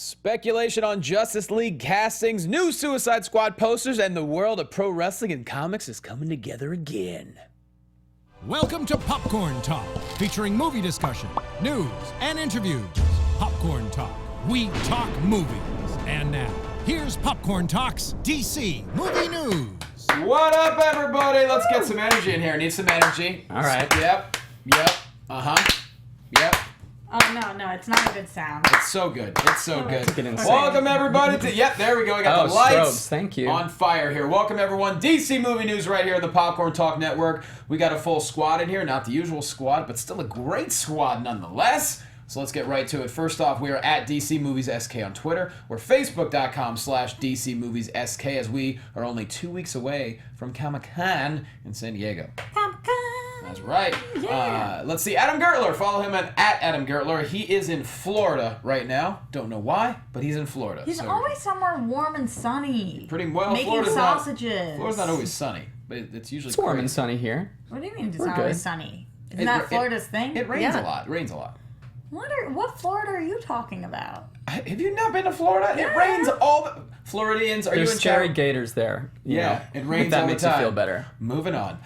Speculation on Justice League castings, new Suicide Squad posters, and the world of pro wrestling and comics is coming together again. Welcome to Popcorn Talk, featuring movie discussion, news, and interviews. Popcorn Talk. We talk movies. And now, here's Popcorn Talk's DC Movie News. What up, everybody? Let's get some energy in here. Need some energy. All right. Yep. Yep. Oh, no, it's not a good sound. It's so good. It's so good. Get insane. Welcome, everybody, to... Yep, there we go. We got the lights strobes. Thank you. on fire here. Welcome, everyone. DC Movie News right here on the Popcorn Talk Network. We got a full squad in here. Not the usual squad, but still a great squad nonetheless. So let's get right to it. First off, we are at DC Movies SK on Twitter. We're Facebook.com/DC Movies SK as we are only 2 weeks away from Comic-Con in San Diego. Comic-Con. That's right. Yeah. Let's see. Adam Gertler. Follow him at Adam Gertler. He is in Florida right now. Don't know why, but he's in Florida. He's So always somewhere warm and sunny. pretty well. Making Florida's sausages. Florida's not always sunny, but it's usually It's warm great. and sunny here. What do you mean it's We're not good. always sunny? Isn't that Florida's thing? It rains a lot. What Florida are you talking about? Have you not been to Florida? Yeah. It rains all the... Floridians, are There's you in scary chat? gators there. You Yeah, know, it rains if that all the makes time. you feel better. Moving on.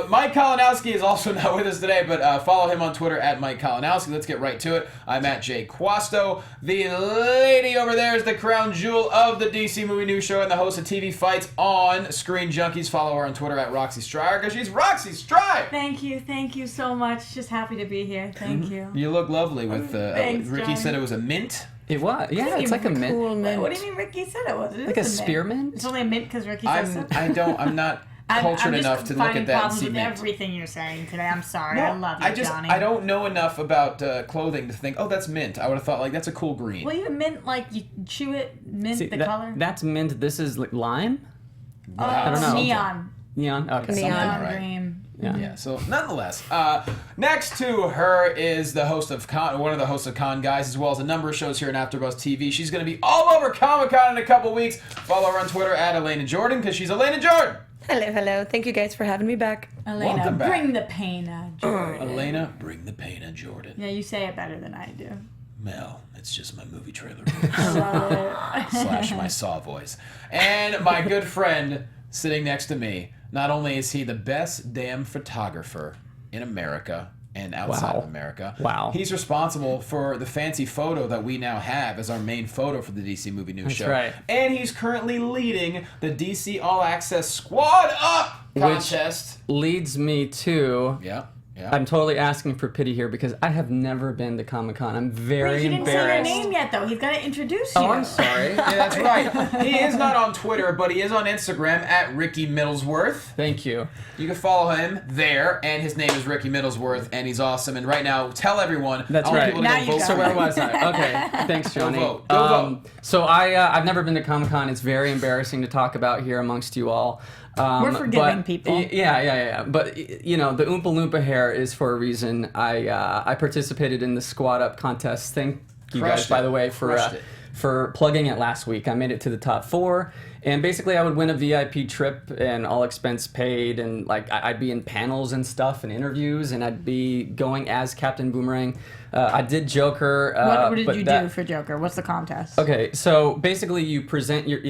Mike Kalinowski is also not with us today, but follow him on Twitter at Mike Kalinowski. Let's get right to it. I'm at Jay Quasto. The lady over there is the crown jewel of the DC Movie News Show and the host of TV Fights on Screen Junkies. Follow her on Twitter at Roxy Striar because she's Roxy Striar. Thank you so much. Just happy to be here. Thank you. You look lovely with Thanks, Ricky Johnny. said it was a mint. It was. Yeah, it's like a mint. Cool mint. What do you mean Ricky said it was? It Like is a spearmint? It's only a mint because Ricky says so. I'm not cultured enough to look at that and see with mint. everything you're saying today. I'm sorry. No, I love you, Johnny. I don't know enough about clothing to think, oh, that's mint. I would have thought, like, that's a cool green. Well, even mint, like, you chew it, mint See, the color. That's mint. This is like lime? Wow. I don't know. Neon. Neon? Okay. Neon. Neon right. green. Yeah, so nonetheless, next to her is the host of one of the hosts of Con Guys, as well as a number of shows here on AfterBuzz TV. She's going to be all over Comic-Con in a couple weeks. Follow her on Twitter at Elena Jordan, because she's Elena Jordan. Hello. Thank you guys for having me back. Elena, Welcome back. bring the pain, Jordan. Elena, bring the pain, Jordan. Yeah, you say it better than I do. Mel, it's just my movie trailer Love it. slash my Saw voice. And my good friend sitting next to me, not only is he the best damn photographer in America and outside of America, he's responsible for the fancy photo that we now have as our main photo for the DC Movie News Show. Right. And he's currently leading the DC All Access Squad Up contest. Which leads me to... Yeah. I'm totally asking for pity here because I have never been to Comic-Con. I'm very Wait, he didn't embarrassed. say your name yet, though. He's got to introduce you. Oh, I'm sorry. Yeah, that's right. He is not on Twitter, but he is on Instagram at Ricky Middlesworth. Thank you. You can follow him there, and his name is Ricky Middlesworth, and he's awesome. And right now, tell everyone. That's I want right. people to Now go you vote got for So where him. was I? Okay, thanks, Johnny. Go vote. So I've never been to Comic-Con. It's very embarrassing to talk about here amongst you all. We're forgiving but, people. Yeah. But you know, the Oompa Loompa hair is for a reason. I participated in the Squad Up contest. Thank you Crushed guys, by it. the way, Crushed it. for plugging it last week. I made it to the top 4. And basically, I would win a VIP trip and all expense paid, and like I'd be in panels and stuff and interviews, and I'd be going as Captain Boomerang. I did Joker. What did but you do for Joker? What's the contest? Okay, so basically you present your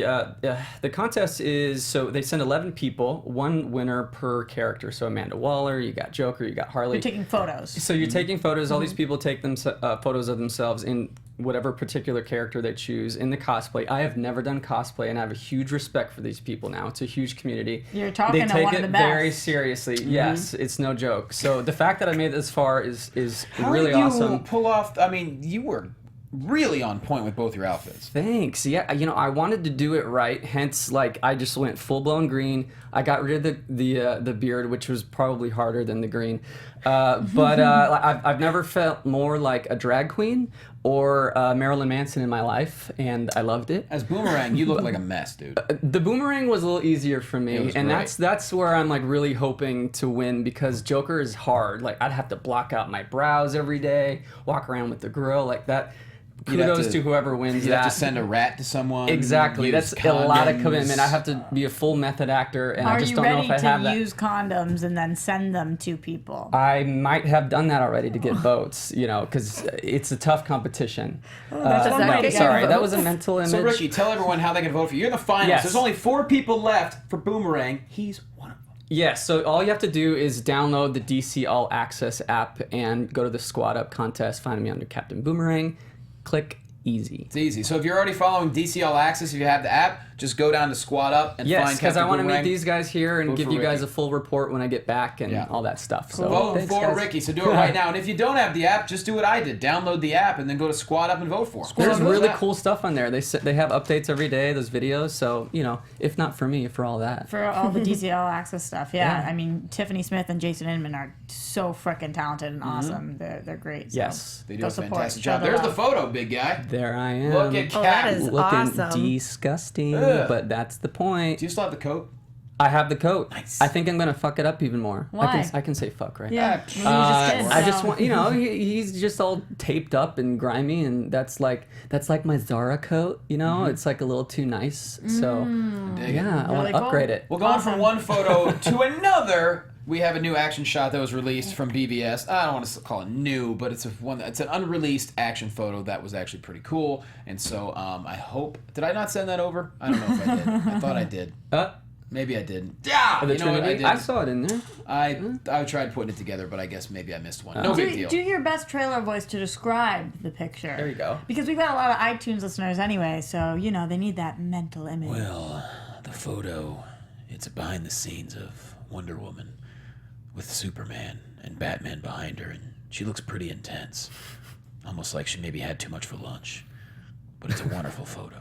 the contest is, so they send 11 people, one winner per character. So Amanda Waller, you got Joker, you got Harley. You're taking photos. So you're taking photos. All these people take them photos of themselves in whatever particular character they choose in the cosplay. I have never done cosplay, and I have a huge respect for these people now. It's a huge community. You're talking they to take one it of the best. very seriously. Yes, it's no joke. So the fact that I made it this far is How really did you awesome. pull off? I mean, you were really on point with both your outfits. Thanks. Yeah, you know, I wanted to do it right. Hence, like, I just went full blown green. I got rid of the beard, which was probably harder than the green. But I've never felt more like a drag queen or Marilyn Manson in my life, and I loved it. As Boomerang, you look like a mess, dude. The Boomerang was a little easier for It me, was and great. that's where I'm like really hoping to win, because Joker is hard. Like, I'd have to block out my brows every day, walk around with the grill like that. kudos to whoever wins You that. have to send a rat to someone. Exactly. use That's a lot of condoms. commitment. I have to be a full method actor, and I Are just you don't know ready if I have to that. use condoms and then send them to people? I might have done that already to get votes, because it's a tough competition. that's one way to get sorry, that votes. was a mental image. So, Ricky, tell everyone how they can vote for you. You're in the finals. Yes. There's only 4 people left for Boomerang. He's one of them. Yes, so all you have to do is download the DC All Access app and go to the Squad Up contest, find me under Captain Boomerang, click easy. It's easy. So if you're already following DC All Access, if you have the app, just go down to Squad Up and Yes, find because I Captain want to meet Boomerang. these guys here and Vote give for you guys Ricky. a full report when I get back and all that stuff. So Vote thanks, for guys. Ricky. So do it right now. And if you don't have the app, just do what I did. Download the app and then go to Squad Up and vote for him. There's Simple as really that. cool stuff on there. They have updates every day, those videos. So, if not for me, for all that. For all the DCL access stuff, yeah. Yeah. I mean, Tiffany Smith and Jason Inman are so freaking talented and awesome. They're great. So Yes. They do go a support. fantastic Show job. There's the love. photo, big guy. There I am. Look at Oh, that Cap. is Looking awesome. disgusting, Ugh. but that's the point. Do you still have the coat? I have the coat. Nice. I think I'm gonna fuck it up even more. Why? I can say fuck, right? Yeah. Ah, You just did, I just so- want he's just all taped up and grimy, and that's like my Zara coat. It's like a little too nice. So Dig it. yeah, I want Really to cool. upgrade it. Well, going Awesome. from one photo to another, we have a new action shot that was released from BBS. I don't want to call it new, but it's it's an unreleased action photo that was actually pretty cool. And so I hope. Did I not send that over? I don't know if I did. I thought I did. Maybe I didn't. Yeah, The you know what? I Trinity? did. I saw it in there. I tried putting it together, but I guess maybe I missed one. No do, big deal. do your best trailer voice to describe the picture. There you go. Because we've got a lot of iTunes listeners anyway, so they need that mental image. Well, the photo, it's a behind the scenes of Wonder Woman with Superman and Batman behind her, and she looks pretty intense. Almost like she maybe had too much for lunch. But it's a wonderful photo.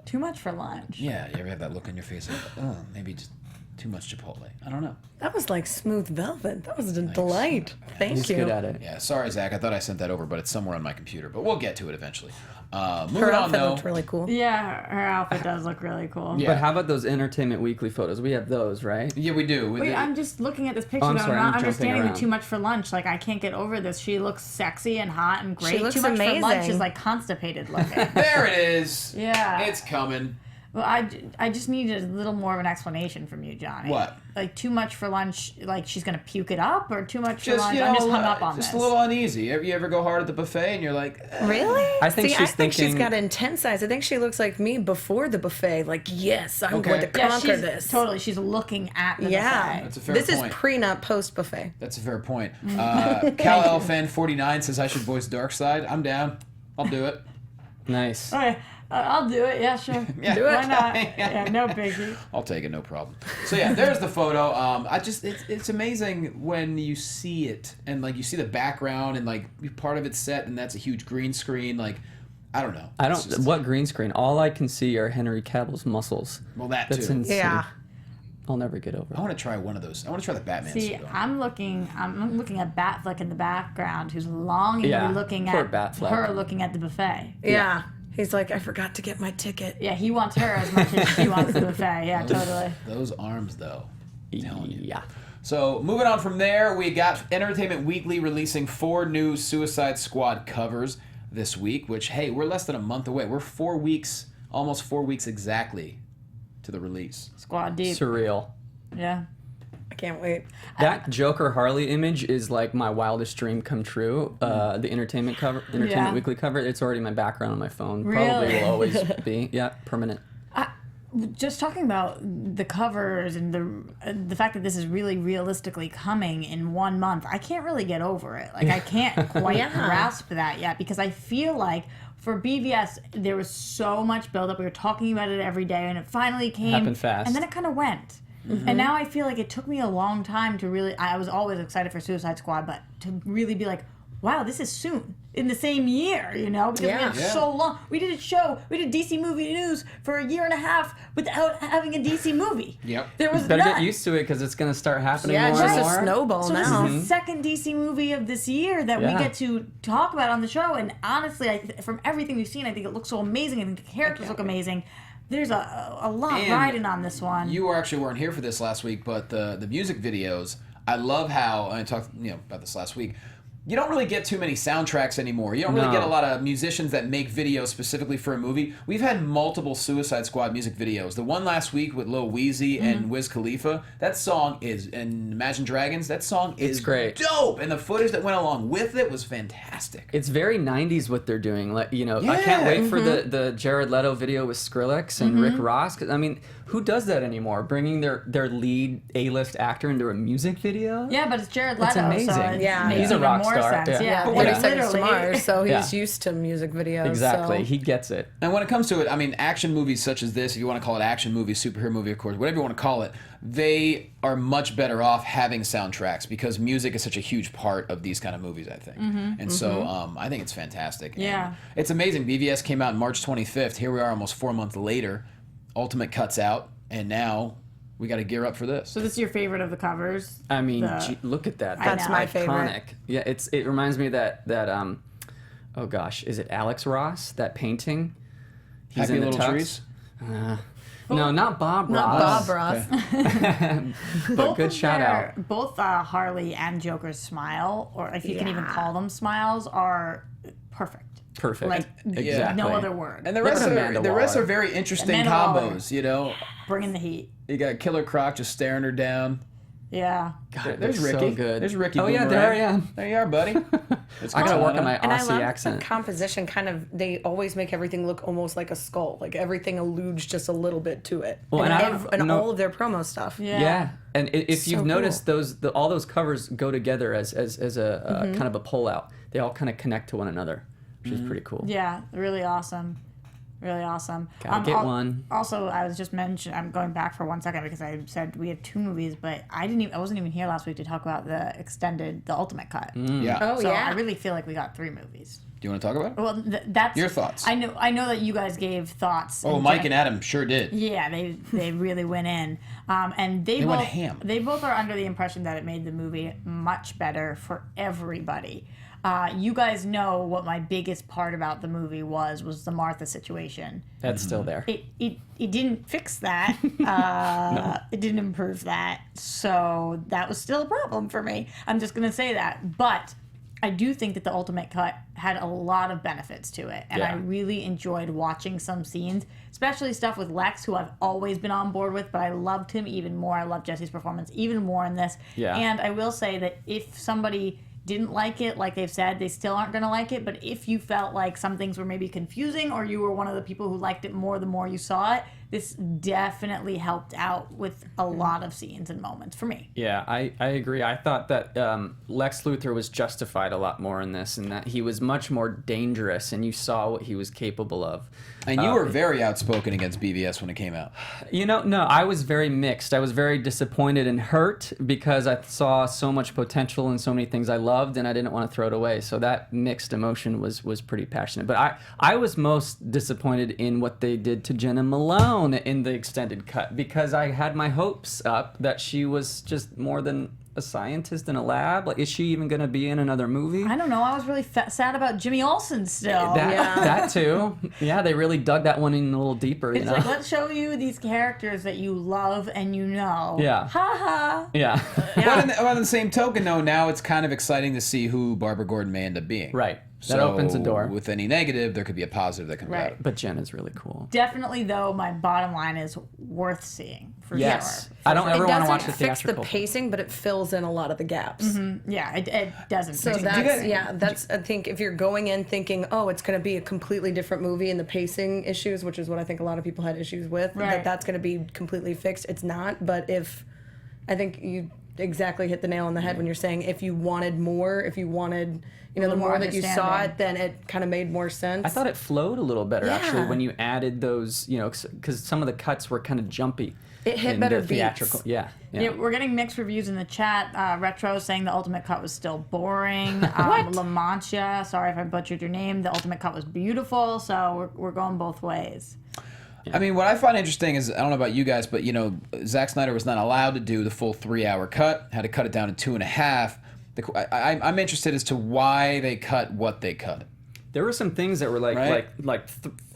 Too much for lunch. Yeah, you ever have that look on your face like, oh, maybe just too much Chipotle? I don't know. That was like smooth velvet. That was a delight. Thank He's you. good at it. Yeah, sorry, Zach. I thought I sent that over, but it's somewhere on my computer. But we'll get to it eventually. Moving Her on, outfit though. looked really cool. Yeah, her outfit does look really cool. Yeah. But how about those Entertainment Weekly photos? We have those, right? Yeah, we do. Wait, I'm just looking at this picture. I'm though. sorry, I'm I'm not jumping understanding the around. too much for lunch. Like, I can't get over this. She looks sexy and hot and great. looks too much for lunch amazing. is like constipated looking. There it is. Yeah. It's coming. Well, I just need a little more of an explanation from you, Johnny. What? Like, too much for lunch, like she's going to puke it up, or too much for Just, lunch? you know, I'm just hung up on just this. a little uneasy. You ever go hard at the buffet and you're like, Really? I think See, she's I think she's thinking- got intense eyes. I think she looks like me before the buffet. Like, yes, I'm Okay. going to Yeah, conquer she's this. totally. She's looking at the Yeah. buffet. That's a fair This point. is pre, not post buffet. That's a fair point. Cal L Fan 49 says I should voice Darkseid. I'm down. I'll do it. Nice. Okay, I'll do it. Yeah, sure. Yeah. Do it. Why not? Yeah, no biggie. I'll take it, no problem. So yeah, there's the photo. It's amazing when you see it and like you see the background and like part of it's set and that's a huge green screen. Like, I don't know. I It's don't. just- What green screen? All I can see are Henry Cavill's muscles. Well, that That's too. insane. Yeah. I'll never get over I it. want to try one of those. I want to try the Batman See, suit on. I'm looking at Batfleck in the background, who's longingly Yeah, looking poor at Batfleck. her looking at the buffet. Yeah. He's like, I forgot to get my ticket. Yeah, he wants her as much as she wants the buffet. Yeah, totally. Those arms, though. I'm telling you. Yeah. So moving on from there, we got Entertainment Weekly releasing 4 new Suicide Squad covers this week, which, hey, we're less than a month away. We're 4 weeks, almost 4 weeks exactly to the release. Squad deep. Surreal. Yeah. I can't wait. That Joker Harley image is like my wildest dream come true. The Entertainment Weekly cover. It's already my background on my phone. Probably Really? will always be. Yeah, permanent. Just talking about the covers and the fact that this is really realistically coming in 1 month, I can't really get over it. Like, I can't quite grasp that yet because I feel like for BVS there was so much buildup. We were talking about it every day, and it finally came. Happened fast. And then it kind of went. And now I feel like it took me a long time to really. I was always excited for Suicide Squad, but to really be like, wow, this is soon in the same year, because we had Yeah. so long. We did a show, we did DC movie news for a year and a half without having a DC movie. Yep. There was Better none. get used to it because it's gonna start happening Yeah, it's more just and a more. snowball So now. this is the second DC movie of this year that we Yeah. get to talk about on the show, and honestly, from everything we've seen, I think it looks so amazing. I think the characters look amazing. There's a lot And riding on this one. You weren't here for this last week, but the music videos, I love how I talked about this last week. you don't really get too many soundtracks anymore. You don't really get a lot of musicians that make videos specifically for a movie. We've had multiple Suicide Squad music videos. The one last week with Lil Weezy and Wiz Khalifa, that song is, and Imagine Dragons, that song is great. Dope. And the footage that went along with it was fantastic. It's very 90s what they're doing. Like, you know, I can't wait for the Jared Leto video with Skrillex and Rick Ross. 'Cause, I mean, who does that anymore? Bringing their lead A-list actor into a music video? Yeah, but it's Jared Leto. That's amazing. So it Yeah. makes He's a even rock more star. sense. Yeah. But Yeah, 30 Seconds to literally. Mars, so he's Yeah. used to music videos. Exactly. So. He gets it. And when it comes to it, I mean, action movies such as this, if you want to call it action movie, superhero movie, of course, whatever you want to call it, they are much better off having soundtracks because music is such a huge part of these kind of movies, I think. And so I think it's fantastic. Yeah. And it's amazing. BVS came out March 25th. Here we are almost 4 months later. Ultimate Cut's out, and now we got to gear up for this. So this is your favorite of the covers? I mean, The- look at that. That's my iconic. favorite. Yeah, it reminds me of that oh gosh, is it Alex Ross, that painting? He's Happy in the Little tux. Trees? No, not Bob Not Ross. Bob Ross. But Both good of shout their- out. Both Harley and Joker's smile, or if you can even Yeah. call them smiles, are perfect. Perfect. Like Exactly. no other word. And the Look rest at are Amanda the rest Waller. are very interesting Amanda Waller. combos, you know. Bringing the heat. You got Killer Croc just staring her down. Yeah. God, There's they're Ricky. So good. There's Ricky. Oh yeah, Boomerang. there I am. There you are, buddy. What's I gotta going work on my And I Aussie love accent. the composition kind of, they always make everything look almost like a skull. Like everything alludes just a little bit to it. Well, and and I don't and know- all of their promo stuff. Yeah, and if So you've noticed, cool. all those covers go together as a kind of a pullout. They all kind of connect to one another, which is pretty cool. Yeah, really awesome. Really awesome. Gotta get one. Also, I was just mentioning. I'm going back for 1 second because I said we have 2 movies, but I wasn't even here last week to talk about the Ultimate Cut. Yeah. Oh, So yeah. I really feel like we got 3 movies. Do you want to talk about it? Well, that's Your thoughts. I know that you guys gave thoughts. Oh, Mike and Adam sure did. Yeah, they really went in, and they both went ham. They both are under the impression that it made the movie much better for everybody. You guys know what my biggest part about the movie was the Martha situation. That's still there. It didn't fix that. It didn't improve that. So that was still a problem for me. I'm just gonna say that, but. I do think that the Ultimate Cut had a lot of benefits to it, and I Yeah. really enjoyed watching some scenes, especially stuff with Lex, who I've always been on board with, but I loved him even more. I loved Jesse's performance even more in this. Yeah. And I will say that if somebody didn't like it, like they've said, they still aren't going to like it, but if you felt like some things were maybe confusing or you were one of the people who liked it more the more you saw it, this definitely helped out with a lot of scenes and moments for me. Yeah, I agree. I thought that Lex Luthor was justified a lot more in this, and that he was much more dangerous, and you saw what he was capable of. And you were very outspoken against BVS when it came out. You know, no, I was very mixed. I was very disappointed and hurt because I saw so much potential and so many things I loved, and I didn't want to throw it away. So that mixed emotion was pretty passionate. But I was most disappointed in what they did to Jenna Malone in the extended cut because I had my hopes up that she was just more than a scientist in a lab. Like, is she even going to be in another movie? I don't know. I was really sad about Jimmy Olsen still. That too. Yeah, they really dug that one in a little deeper. It's like, let's show you these characters that you love and you know. Yeah. Ha ha. Yeah. But on the same token, though, now it's kind of exciting to see who Barbara Gordon may end up being. Right. That opens the door. With any negative, there could be a positive that comes Right. out. But Jenna's really cool. Definitely, though, my bottom line is worth seeing for Yes. sure. I don't ever It want to doesn't watch the fix the theatrical. pacing, but it fills in a lot of the gaps. Yeah, it doesn't. So fix it. that's I think if you're going in thinking, oh, it's going to be a completely different movie and the pacing issues, which is what I think a lot of people had issues with, Right. that's going to be completely fixed. It's not, but I think you exactly hit the nail on the head when you're saying if you wanted more, if you wanted, the little more more that you saw understanding. it, then it kind of made more sense. I thought it flowed a little better actually Yeah. when you added those, because some of the cuts were kind of jumpy. It hit in better the theatrical. beats. Yeah. Yeah, we're getting mixed reviews in the chat. Retro saying the Ultimate Cut was still boring. La Mancha, sorry if I butchered your name. The Ultimate Cut was beautiful. So we're going both ways. I mean, what I find interesting is, I don't know about you guys, but, Zack Snyder was not allowed to do the full 3-hour cut, had to cut it down to 2.5. I'm interested as to why they cut what they cut. There were some things that were Right.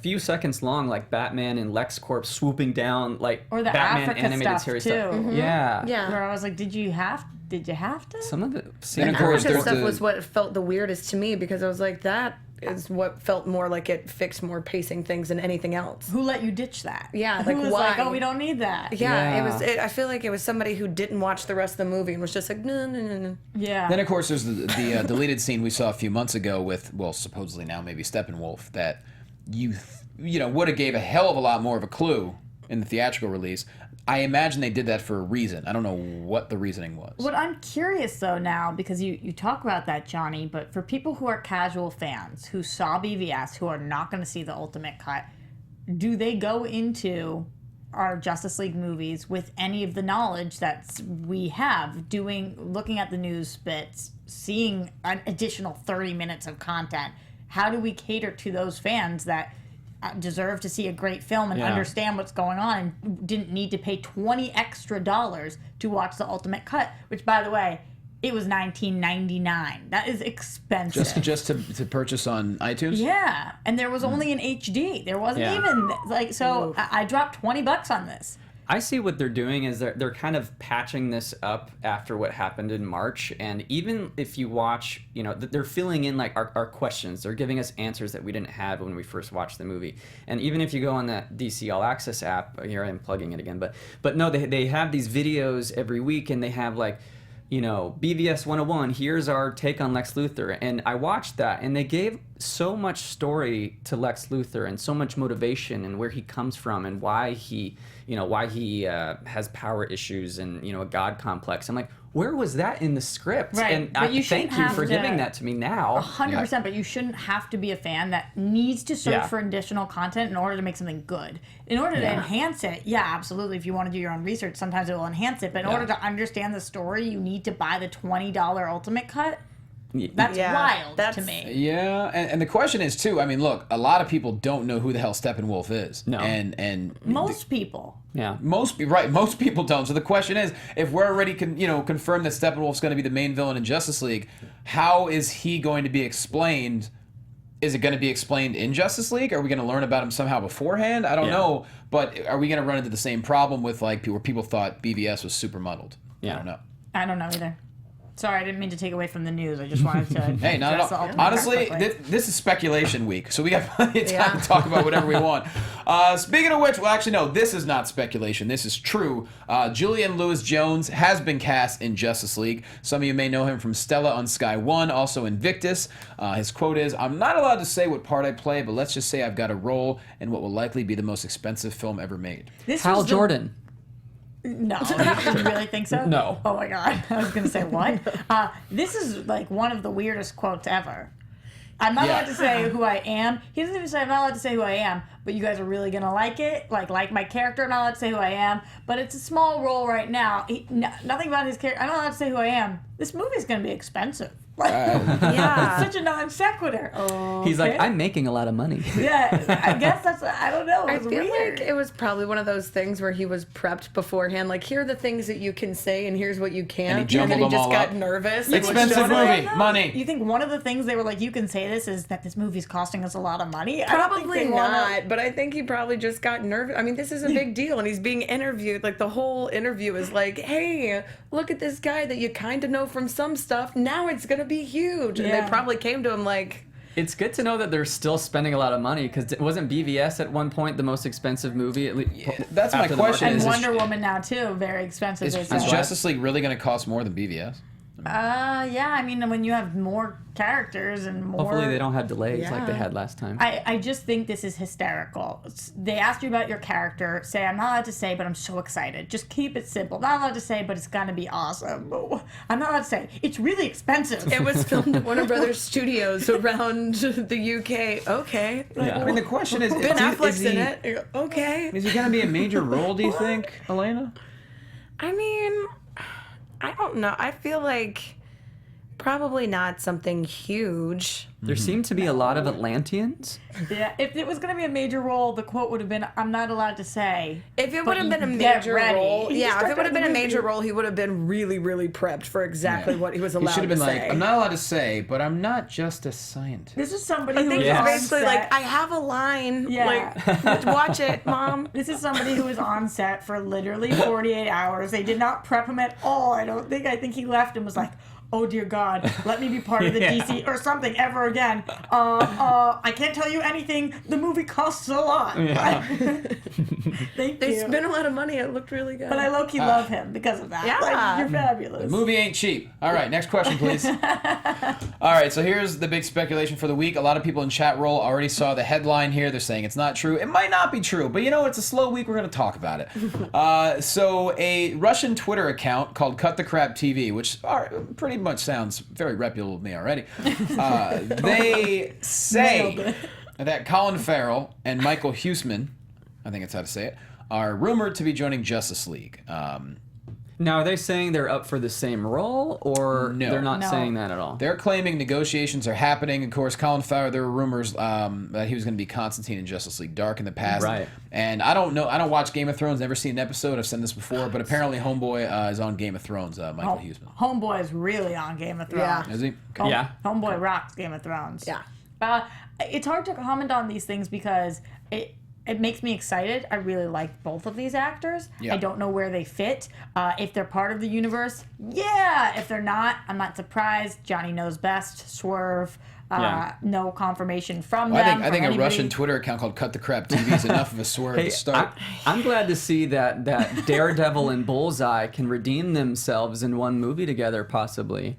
few seconds long, like Batman and LexCorp swooping down, like Or the Batman Africa animated stuff, series too. stuff. Mhm. Yeah. Yeah. Where I was like, did you have Did you have to? Some of it. And of course, African there's stuff the- was what felt the weirdest to me because I was like, that is what felt more like it fixed more pacing things than anything else. Who let you ditch that? Yeah, Who like, was why? like, oh, we don't need that. Yeah, Yeah. I feel like it was somebody who didn't watch the rest of the movie and was just like, no, no, no, no. Yeah. Then of course there's the deleted scene we saw a few months ago with, well, supposedly now maybe Steppenwolf, that you know would have gave a hell of a lot more of a clue in the theatrical release. I imagine they did that for a reason. I don't know what the reasoning was. What I'm curious though now, because you talk about that, Johnny, but for people who are casual fans who saw BVS, who are not going to see the ultimate cut, do they go into our Justice League movies with any of the knowledge that we have, looking at the news bits, seeing an additional 30 minutes of content? How do we cater to those fans that deserve to see a great film and understand what's going on and didn't need to pay $20 extra to watch the ultimate cut, which, by the way, it was $19.99. That is expensive. Just to purchase on iTunes? Yeah, and there was only an HD. There wasn't even like so. I dropped $20 on this. I see what they're doing is they're kind of patching this up after what happened in March, and even if you watch, you know, they're filling in like our questions. They're giving us answers that we didn't have when we first watched the movie. And even if you go on that DC All Access app, here I am plugging it again, but no, they have these videos every week, and they have like, you know, BVS 101, here's our take on Lex Luthor. And I watched that, and they gave so much story to Lex Luthor and so much motivation and where he comes from and why he has power issues and, you know, a God complex. I'm like, where was that in the script? Right, And but you thank shouldn't you for have to- giving that to me now. 100%, but you shouldn't have to be a fan that needs to search Yeah. for additional content in order to make something good. In order to enhance it, yeah, absolutely. If you want to do your own research, sometimes it will enhance it. But in order to understand the story, you need to buy the $20 ultimate cut. That's wild to me. Yeah, and the question is too. I mean, look, a lot of people don't know who the hell Steppenwolf is. No. and Most people. Yeah. most people don't. So the question is, if we're already confirmed that Steppenwolf's going to be the main villain in Justice League, how is he going to be explained? Is it going to be explained in Justice League? Are we going to learn about him somehow beforehand? I don't know. But are we going to run into the same problem with like where people thought BVS was super muddled? Yeah. I don't know. I don't know either. Sorry, I didn't mean to take away from the news. I just wanted to. Hey, not address at the all. ultimate Honestly, cut quickly. this is speculation week, so we got plenty of time to talk about whatever we want. Speaking of which, well, actually, no, this is not speculation. This is true. Julian Lewis-Jones has been cast in Justice League. Some of you may know him from Stella on Sky One, also Invictus. His quote is, "I'm not allowed to say what part I play, but let's just say I've got a role in what will likely be the most expensive film ever made." This Hal was the- Jordan. No, you really think so? No. Oh my god, I was gonna say what? This is like one of the weirdest quotes ever. I'm not allowed to say who I am. He doesn't even say I'm not allowed to say who I am, but you guys are really gonna like it. Like my character, I'm not allowed to say who I am, but it's a small role right now. Nothing about his character. I'm not allowed to say who I am. This movie's gonna be expensive. Yeah. It's such a non sequitur. He's like, I'm making a lot of money. Yeah, I guess that's. I don't know. I It's feel weird. like it was probably one of those things where he was prepped beforehand. Like, here are the things that you can say, and here's what you can't. And he jumbled then he them just all got up. nervous. Expensive and was movie. just like, Money. You think one of the things they were like, you can say this, is that this movie's costing us a lot of money? I don't think Probably they wanna- not, but I think he probably just got nervous. I mean, this is a big deal, and he's being interviewed. Like, the whole interview is like, hey, look at this guy that you kind of know from some stuff. Now it's going to be huge. And Yeah. they probably came to him like, It's good to know that they're still spending a lot of money, because wasn't BVS at one point the most expensive movie? At least, that's my after the question. market? And Is Wonder Woman now too, very expensive. Is they said. Justice League really going to cost more than BVS? Yeah, I mean, when you have more characters and more. Hopefully they don't have delays like they Yeah. had last time. I just think this is hysterical. They asked you about your character. Say, I'm not allowed to say, but I'm so excited. Just keep it simple. Not allowed to say, but it's gonna be awesome. I'm not allowed to say. It's really expensive. it was filmed at Warner Brothers Studios around the UK. Okay. Yeah. I mean, the question is, Ben is Affleck's he, in it. Okay. Is he going to be a major role, do you think, Elena? I mean, I don't know. I feel like probably not something huge. There seem to be a lot of Atlanteans. Yeah, if it was going to be a major role, the quote would have been, "I'm not allowed to say." If it but would have been a you get major ready. role, He yeah, just if it would have been a movie. major role, he would have been really, really prepped for exactly what he was He allowed should to have been say. like, I'm not allowed to say, but I'm not just a scientist. This is somebody I who think was it's on basically set. like, I have a line. Yeah. Like, watch it, Mom. This is somebody who was on set for literally 48 hours. They did not prep him at all. I don't think. I think he left and was like, "Oh dear God, let me be part of the DC or something ever again." I can't tell you anything. The movie costs a lot. Yeah. Thank They you. spent a lot of money. It looked really good. But I low-key love him because of that. Yeah. Like, you're fabulous. The movie ain't cheap. All right, next question, please. All right, so here's the big speculation for the week. A lot of people in chat roll already saw the headline here. They're saying it's not true. It might not be true, but it's a slow week. We're going to talk about it. So a Russian Twitter account called Cut the Crap TV, which pretty much sounds very reputable to me already. They say that Colin Farrell and Michael Huseman, I think that's how to say it, are rumored to be joining Justice League. Now, are they saying they're up for the same role, or No. they're not No. saying that at all? They're claiming negotiations are happening. Of course, Colin Farrell, there were rumors that he was going to be Constantine in Justice League Dark in the past. Right. And I don't know. I don't watch Game of Thrones. Never seen an episode. I've said this before, but apparently Homeboy is on Game of Thrones, Michael Huseman. Homeboy is really on Game of Thrones. Yeah. Is he? Yeah. Homeboy rocks Game of Thrones. Yeah. It's hard to comment on these things because it makes me excited. I really like both of these actors. Yeah. I don't know where they fit. If they're part of the universe, yeah. If they're not, I'm not surprised. Johnny knows best. Swerve. Yeah. No confirmation from Well, them. I think from a anybody. Russian Twitter account called Cut the Crap TV is enough of a swerve to start. I'm glad to see that Daredevil and Bullseye can redeem themselves in one movie together, possibly.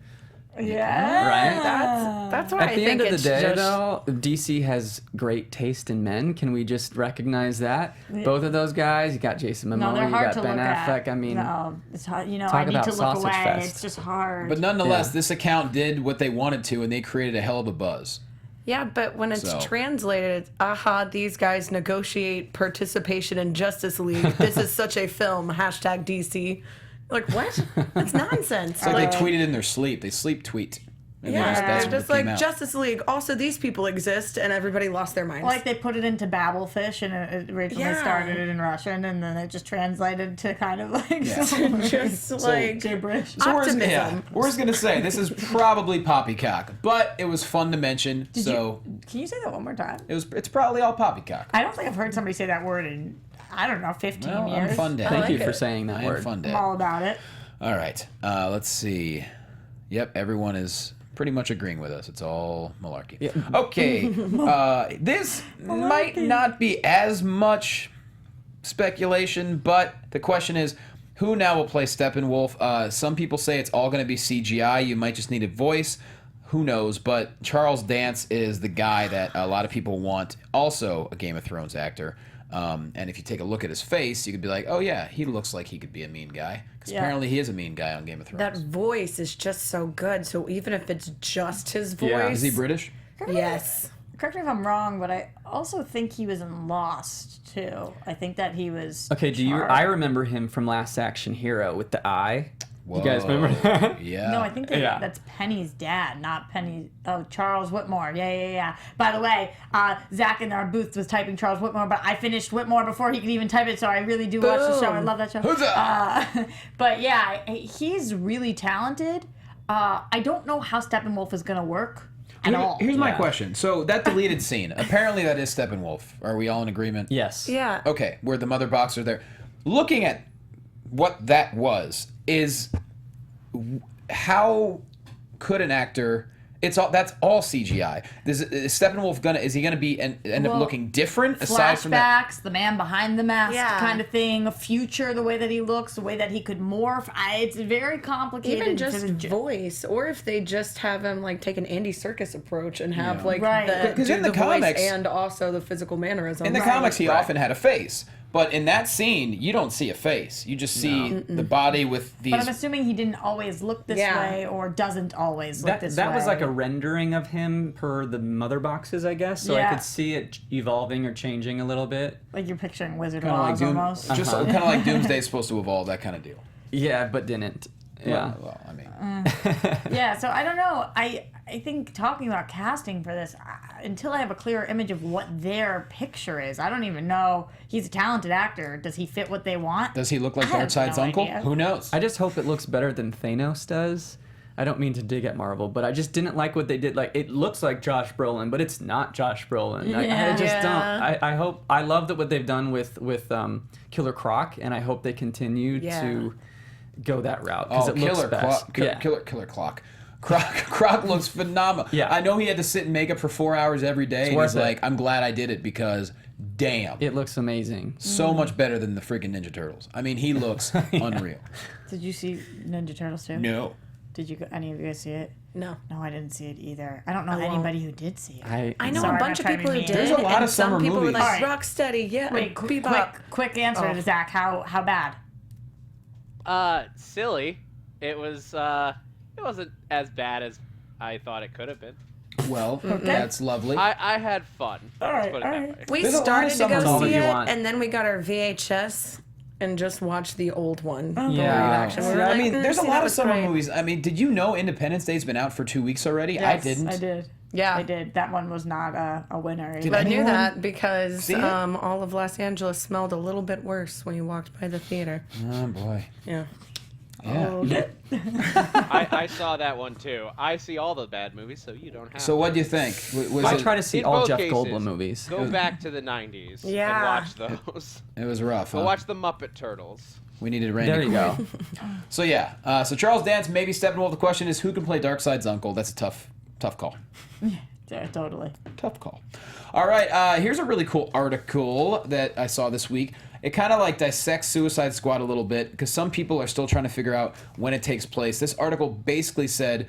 Yeah. Right? That's why At I the think end of the it's day, just... though, DC has great taste in men. Can we just recognize that? Both of those guys, you got Jason No, Momoa, they're you hard got to Ben look Affleck. at. I mean, no, it's hard. I talk need about to look sausage away. fest. It's just hard. But nonetheless, Yeah. this account did what they wanted to, and they created a hell of a buzz. Yeah, but when it's So. translated, it's, these guys negotiate participation in Justice League. This is such a film. Hashtag DC. Like, what? That's nonsense. It's like they tweeted in their sleep. They sleep tweet. And yeah, that's they're what just came like, out. Justice League. Also, these people exist, and everybody lost their minds. Like they put it into Babelfish and it originally Yeah. started it in Russian and then it just translated to kind of like Yeah. some just like... gibberish. So Optimism. we're just gonna say this is probably poppycock, but it was fun to mention. Can you say that one more time? It's probably all poppycock. I don't think I've heard somebody say that word in, I don't know, 15 Well, years. I'm Fun Dad. thank like you for it. saying that I am word. Fun I'm Dad. all about it. All right, let's see. Yep, everyone is pretty much agreeing with us. It's all malarkey. Yeah. Okay, this might not be as much speculation, but the question is, who now will play Steppenwolf? Some people say it's all going to be CGI. You might just need a voice. Who knows? But Charles Dance is the guy that a lot of people want. Also a Game of Thrones actor. And if you take a look at his face, you could be like, oh yeah, he looks like he could be a mean guy. Because Yeah. apparently he is a mean guy on Game of Thrones. That voice is just so good. So even if it's just his voice... Yeah. Is he British? Yes. Correct me if I'm wrong, but I also think he was in Lost too. I think that he was. Okay, Charles. I remember him from Last Action Hero with the eye. Whoa. You guys remember that? Yeah. No, I think Yeah. that's Penny's dad, not Penny. Oh, Charles Whitmore. Yeah. By the way, Zach in our booth was typing Charles Whitmore, but I finished Whitmore before he could even type it, so I really do watch the show. I love that show. Huzzah! But yeah, he's really talented. I don't know how Steppenwolf is going to work at all. Here's my Yeah. question. So that deleted scene, apparently that is Steppenwolf. Are we all in agreement? Yes. Yeah. Okay, where the mother box are there. Looking at what that was, is how could an actor... That's all CGI. Is Steppenwolf is he gonna be end up Well, looking different aside from that? Flashbacks, the man behind the mask Yeah. kind of thing, future, the way that he looks, the way that he could morph. It's very complicated. Even just to the voice, or if they just have him like take an Andy Serkis approach and have like Right. the, 'Cause do in the voice comics- and also the physical mannerism. In the Right, comics, he right. often had a face, but in that scene, you don't see a face. You just see the body with these. But I'm assuming he didn't always look this Yeah. way or doesn't always look That this way. was like a rendering of him per the mother boxes, I guess. So Yeah. I could see it evolving or changing a little bit. Like you're picturing Wizard kind of like of Oz almost. just kind of like Doomsday is supposed to evolve, that kind of deal. Yeah, but didn't. Yeah. Well, I mean, Yeah, so I don't know. I think talking about casting for this, until I have a clearer image of what their picture is, I don't even know. He's a talented actor. Does he fit what they want? does he look like I have Darkseid's no uncle? idea. Who knows? I just hope it looks better than Thanos does. I don't mean to dig at Marvel, but I just didn't like what they did. Like, it looks like Josh Brolin, but it's not Josh Brolin. I just don't. I hope. I love that what they've done with Killer Croc, and I hope they continue to go that route because it looks best. Killer Clock. Croc looks phenomenal. Yeah. I know he had to sit in makeup for 4 hours every day, and worth he's it. like, I'm glad I did it because, damn, It looks amazing. so much better than the freaking Ninja Turtles. I mean, he looks unreal. Did you see Ninja Turtles too? No. Did any of you guys see it? No. No, I didn't see it either. I don't know anybody who did see it. I know Sorry, a bunch I'm of not people who trying to be did. mean. There's a lot and of summer some people movies. were like, Alright. Rocksteady, yeah. Wait, Bebop. quick answer to Zach. How bad? Silly. It was. It wasn't as bad as I thought it could have been. Well, that's lovely. I had fun. Let's put it that way. We There's a lot of started to summer go movies see you it, want. and then we got our VHS and just watched the old one. The Yeah. live action. We were I like, mean, there's a see, lot that of was summer great. movies. I mean, did you know Independence Day's been out for 2 weeks already? Yes, I didn't. I did. Yeah. I did. That one was not a winner. Did I knew anyone that because see it? all of Los Angeles smelled a little bit worse when you walked by the theater. Oh, boy. Yeah. Yeah. I saw that one too. I see all the bad movies, so you don't have. So what do you think? Was I it, try to see In all both Jeff cases, Goldblum movies. Go back to the 90s Yeah. and watch those. it was rough, Go huh? watch the Muppet Turtles. We needed Randy There you Quaid. go. So yeah, so Charles Dance maybe Steppenwolf. The question is, who can play Darkseid's uncle? That's a tough call. Yeah, totally. Tough call. All right, here's a really cool article that I saw this week. It kind of like dissects Suicide Squad a little bit because some people are still trying to figure out when it takes place. This article basically said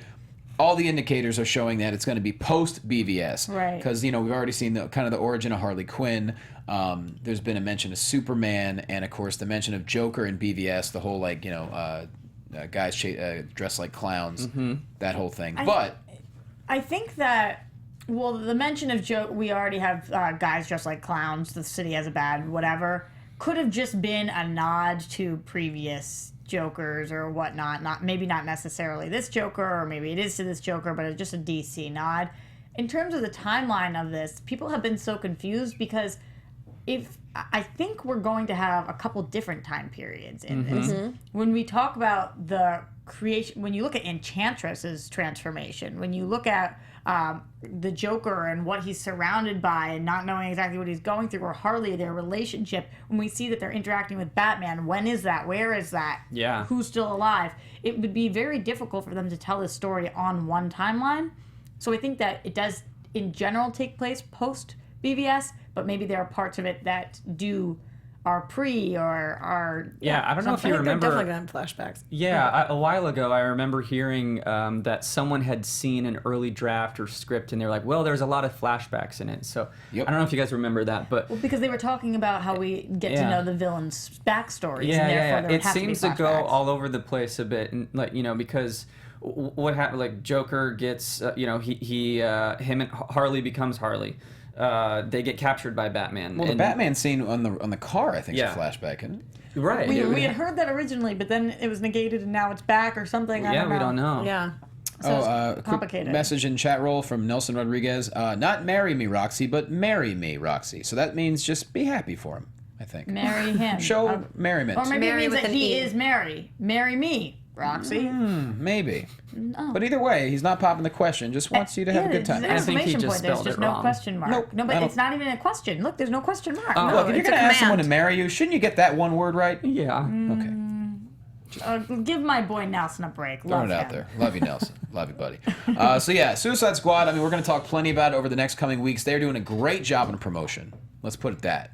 all the indicators are showing that it's going to be post BVS. Right. Because we've already seen the kind of the origin of Harley Quinn. There's been a mention of Superman, and of course the mention of Joker in BVS. The whole guys dressed like clowns. That whole thing. I think that, well, the mention of Joe, we already have guys dressed like clowns, the city has a bad whatever, could have just been a nod to previous Jokers or whatnot. Maybe not necessarily this Joker, or maybe it is to this Joker, but it's just a DC nod. In terms of the timeline of this, people have been so confused because I think we're going to have a couple different time periods in this. When we talk about the creation, when you look at Enchantress's transformation, when you look at the Joker and what he's surrounded by and not knowing exactly what he's going through, or Harley, their relationship, when we see that they're interacting with Batman, when is that? Where is that? Yeah. Who's still alive? It would be very difficult for them to tell this story on one timeline. So I think that it does, in general, take place post BVS, but maybe there are parts of it that are pre or are. Yeah, I don't know if you I think they're remember. definitely going to have flashbacks. Yeah, a while ago, I remember hearing that someone had seen an early draft or script, and they're like, "Well, there's a lot of flashbacks in it." So Yep. I don't know if you guys remember that, but Well, because they were talking about how we get to know the villains' backstories, yeah, and therefore yeah, there would it have seems to to be go flashbacks. all over the place a bit, and because what happened? Like Joker gets, him and Harley becomes Harley. They get captured by Batman. well, the Batman scene on the car, I think, is Yeah. a flashback, isn't it? Right. We had heard that originally, but then it was negated, and now it's back or something. I yeah, don't know. we don't know. Yeah. So a it's quick complicated. message in chat roll from Nelson Rodriguez. Not marry me, Roxy, but marry me, Roxy. So that means just be happy for him, I think. Marry him. Show merriment. Or maybe Marry it means with that an he E. is Mary. Marry me, Roxy. Maybe. But either way, he's not popping the question. Just wants you to have a good time. There's an I think he exclamation just point. There's spelled just it no wrong. question mark. Nope, No, I but don't- it's not even a question. Look, there's no question mark. Oh. No, Look, if you're it's going a to ask someone to command. marry you, shouldn't you get that one word right? Yeah. Okay. give my boy Nelson a break. Throwing Love it out him. there. Love you, Nelson. Love you, buddy. So yeah, Suicide Squad. I mean, we're going to talk plenty about it over the next coming weeks. They're doing a great job in promotion. Let's put it out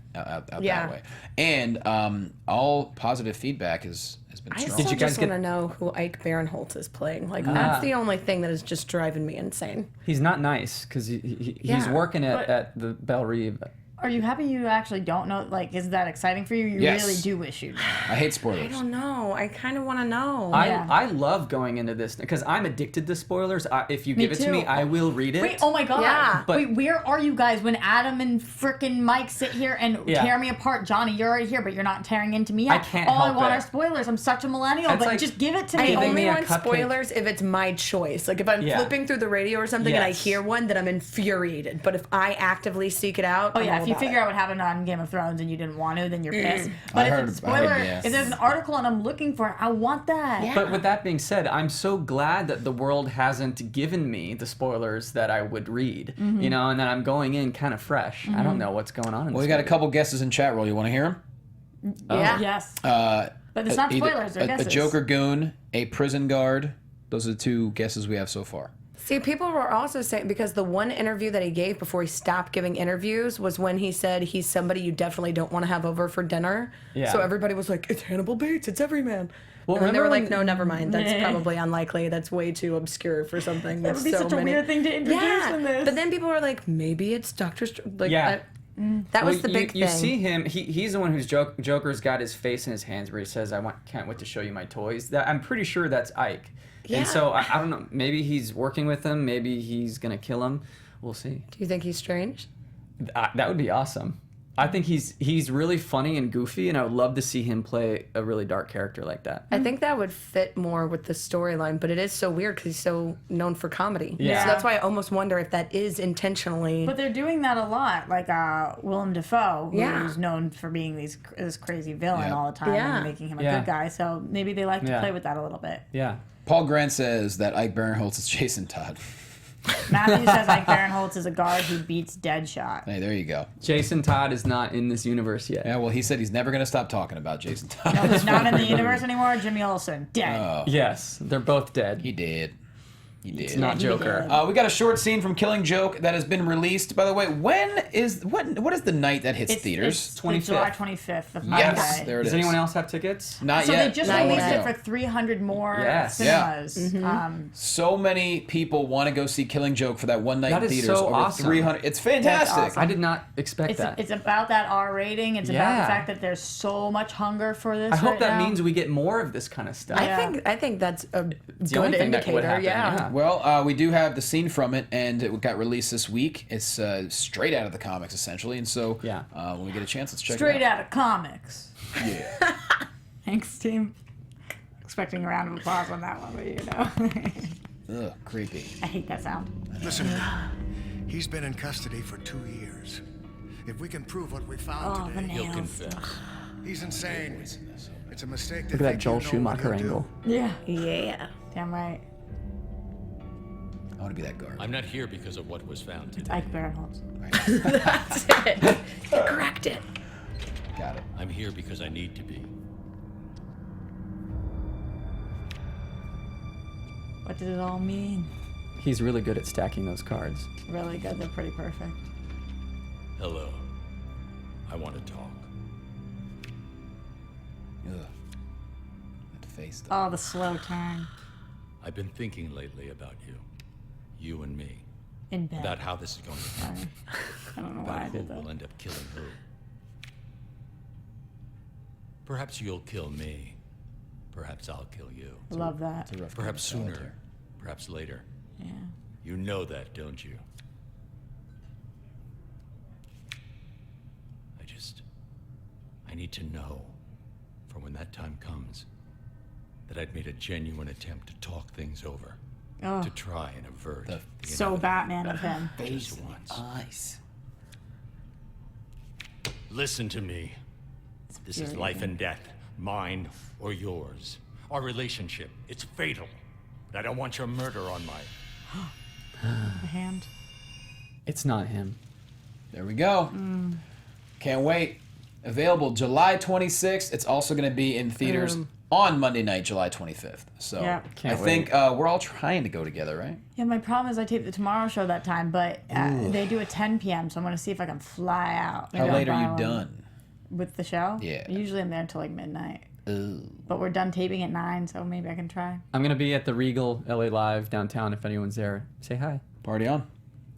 Yeah. that way. And all positive feedback has been I strong. still you guys just get- want to know who Ike Barinholtz is playing. Like, that's the only thing that is just driving me insane. He's not nice because he's Yeah, working but- at the Belle Reve. Are you happy you actually don't know? Like, is that exciting for you? You Yes. really do wish you knew. I hate spoilers. I don't know. I kind of want to know. Yeah. I love going into this because I'm addicted to spoilers. If you give it to me, too. I will read it. Wait, oh my god. Yeah. But- Wait, where are you guys when Adam and frickin' Mike sit here and Yeah. tear me apart? Johnny, you're already here, but you're not tearing into me yet. I can't All I help want it. are spoilers. I'm such a millennial, It's but like just give it to I me. giving only me a want cupcake. spoilers if it's my choice. Like if I'm Yeah. flipping through the radio or something and I Yes. hear one, then I'm infuriated. But if I actively seek it out, Oh I'm yeah, all if you about figure it. out what happened on Game of Thrones and you didn't want to, then you're pissed. I But if heard- it's I heard, spoiler, yeah. if there's an article and I'm looking for it, I want that. Yeah. But with that being said, I'm so glad that the world hasn't given me the spoilers that I would read, you know, and that I'm going in kind of fresh. I don't know what's going on in Well, this we got a movie. couple guesses in chat roll. You want to hear them? Yeah. Yes. Uh, But it's not either spoilers, they're a guesses. Joker goon, a prison guard. Those are the two guesses we have so far. See, people were also saying, because the one interview that he gave before he stopped giving interviews was when he said he's somebody you definitely don't want to have over for dinner. Yeah. So everybody was like, it's Hannibal Bates, it's Everyman. Well, And then they were remember like, when- no, never mind. That's probably unlikely. That's way too obscure for something. That would be such a weird thing to introduce in this. But then people were like, maybe it's Doctor Strange. Like, Yeah. that was Well, the big you thing. see him. He's the one who's Joker's got his face in his hands where he says, can't wait to show you my toys." I'm pretty sure that's Ike. Yeah. And so I don't know. Maybe he's working with him. Maybe he's gonna kill him. We'll see. Do you think he's strange? That would be awesome. I think he's really funny and goofy, and I would love to see him play a really dark character like that. I think that would fit more with the storyline, but it is so weird because he's so known for comedy. Yeah. So that's why I almost wonder if that is intentionally. But they're doing that a lot, like Willem Dafoe, who's Yeah. known for being this crazy villain Yeah. all the time Yeah. and making him a Yeah. good guy. So maybe they like to Yeah. play with that a little bit. Yeah. Paul Grant says that Ike Barinholtz is Jason Todd. Matthew says Ike Barinholtz is a guard who beats Deadshot. Hey, there you go. Jason Todd is not in this universe yet. Yeah, well, he said he's never going to stop talking about Jason Todd. No, he's not in the universe anymore. Jimmy Olsen, dead. Yes, they're both dead. He did. He did. It's not he Joker. did. We got a short scene from Killing Joke that has been released. By the way, what is the night that hits theaters? It's 25th. July 25th of Yes, Monday. there it is. Does anyone else have tickets? Not So yet. they just Not released yet. it for 300 more Yes. cinemas. So many people want to go see Killing Joke for that one night That in is theaters. so Over awesome. 300. It's fantastic. That's awesome. I did not expect that. It's about that R rating. It's about Yeah. the fact that there's so much hunger for this. I hope right that now. means we get more of this kind of stuff. Yeah. I think that's a the good only thing that would indicator. happen, Yeah. yeah. Well, we do have the scene from it, and it got released this week. It's straight out of the comics, essentially. And so, Yeah. when we get a chance, let's check Straight it out. out of comics. Yeah. Thanks, team. Expecting a round of applause on that one, but you know. Ugh, creepy. I hate that sound. Listen, he's been in custody for 2 years. If we can prove what we found Oh, the today, nails. he's insane. It's a mistake to Look at that think Joel you know what Schumacher he'll do. angle. Yeah. Yeah. Damn right. I want to be that guard. I'm not here because of what was found It's today. Ike Barinholtz. That's it. You cracked it. Got it. I'm here because I need to be. What did it all mean? He's really good at stacking those cards. Really good. They're pretty perfect. Hello. I want to talk. Ugh. That face, though. Oh, the slow turn I've been thinking lately about you. You and me. in bed. About how this is going to Sorry. I don't know why about I who did that. will end up killing who. Perhaps you'll kill me. Perhaps I'll kill you. Love that. It's a rough Perhaps game of sooner. solitaire. Perhaps later. Yeah. You know that, don't you? I need to know, for when that time comes, that I'd made a genuine attempt to talk things over. Oh. To try and avert the So inevitable. Batman of him. Just once. Eyes. Listen to me. This is life and death, mine or yours. Our relationship, it's fatal. But I don't want your murder on my... The hand. It's not him. There we go. Can't wait. Available July 26th. It's also going to be in theaters on Monday night, July 25th. So Yeah. Can't I think we're all trying to go together, right? Yeah, my problem is I tape the Tomorrow Show that time, but they do a 10 p.m., so I'm going to see if I can fly out. How Maybe I'll late buy are you one. done? With the show? Yeah. Usually I'm there until like midnight. Ooh. But we're done taping at 9, so maybe I can try. I'm gonna be at the Regal LA Live downtown. If anyone's there, say hi. Party on.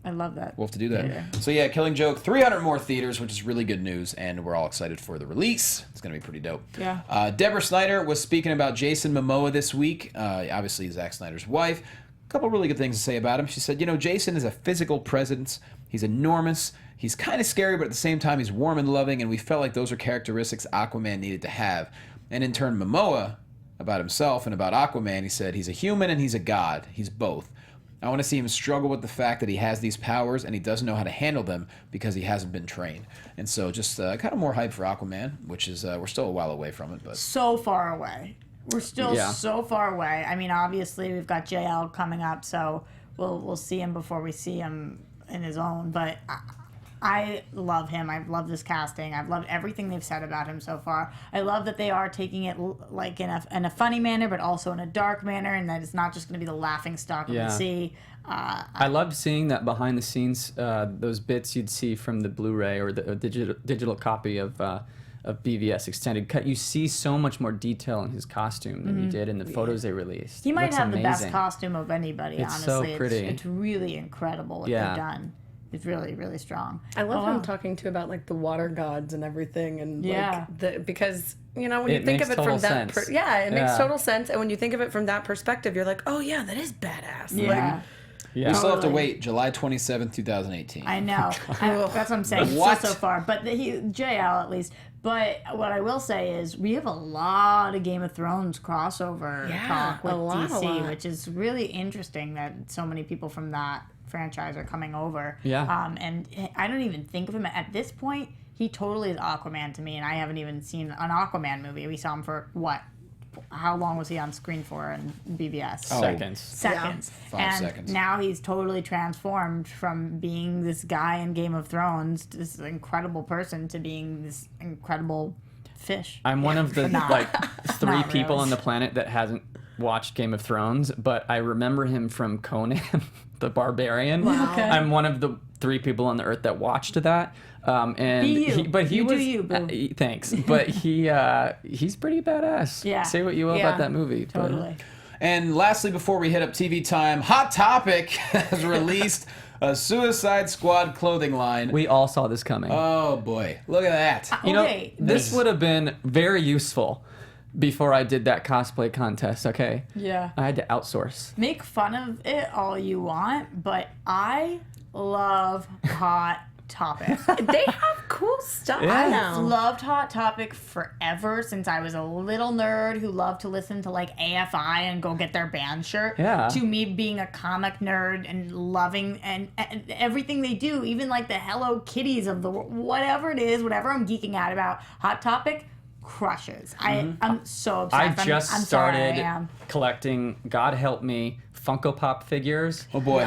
I love that. We'll have to do that. So yeah, Killing Joke, 300 more theaters, which is really good news, and we're all excited for the release. It's going to be pretty dope. Yeah. Deborah Sneider was speaking about Jason Momoa this week, obviously Zack Snyder's wife. A couple really good things to say about him. She said, Jason is a physical presence. He's enormous. He's kind of scary, but at the same time, he's warm and loving, and we felt like those are characteristics Aquaman needed to have. And in turn, Momoa, about himself and about Aquaman, he said, he's a human and he's a god. He's both. I want to see him struggle with the fact that he has these powers and he doesn't know how to handle them because he hasn't been trained. And so just kind of more hype for Aquaman, which is, we're still a while away from it. But so far away. We're still so far away. I mean, obviously, we've got JL coming up, so we'll see him before we see him in his own. But I love him. I love this casting. I've loved everything they've said about him so far. I love that they are taking it like in a funny manner, but also in a dark manner, and that it's not just going to be the laughing stock of the sea. I loved seeing that behind the scenes, those bits you'd see from the Blu-ray or the digital copy of BVS Extended Cut. You see so much more detail in his costume than you did in the photos they released. He might have the best costume of anybody, it's honestly. So pretty. It's really incredible what they've done. It's really, really strong. I love him talking to about like the water gods and everything, and because when you think of it from that, it makes total sense. And when you think of it from that perspective, you're like, oh yeah, that is badass. Yeah. We still have to wait July 27th, 2018. I know. That's what I'm saying. So far. But JL at least. But what I will say is we have a lot of Game of Thrones crossover talk with DC, which is really interesting that so many people from that franchise are coming over. Yeah. And I don't even think of him at this point. He totally is Aquaman to me, and I haven't even seen an Aquaman movie. We saw him for what? How long was he on screen for in BVS? Seconds. Yeah. 5 seconds. Now he's totally transformed from being this guy in Game of Thrones, this incredible person, to being this incredible fish. I'm one of the three people on the planet that hasn't watched Game of Thrones, but I remember him from Conan the Barbarian. Wow. Okay. I'm one of the 3 people on the earth that watched that. And he was. Thanks, but he's pretty badass. Yeah. Say what you will about that movie. Totally. And lastly, before we hit up TV time, Hot Topic has released a Suicide Squad clothing line. We all saw this coming. Oh boy, look at that! This would have been very useful before I did that cosplay contest. Okay. Yeah. I had to outsource. Make fun of it all you want, but I love Hot Topic. They have cool stuff. Yeah. I've loved Hot Topic forever, since I was a little nerd who loved to listen to like AFI and go get their band shirt. Yeah. To me, being a comic nerd and loving and everything they do, even like the Hello Kitties of the whatever it is, whatever I'm geeking out about, Hot Topic crushes. I'm so obsessed. I just I'm started sorry, I am. collecting, God help me, Funko Pop figures. Oh boy.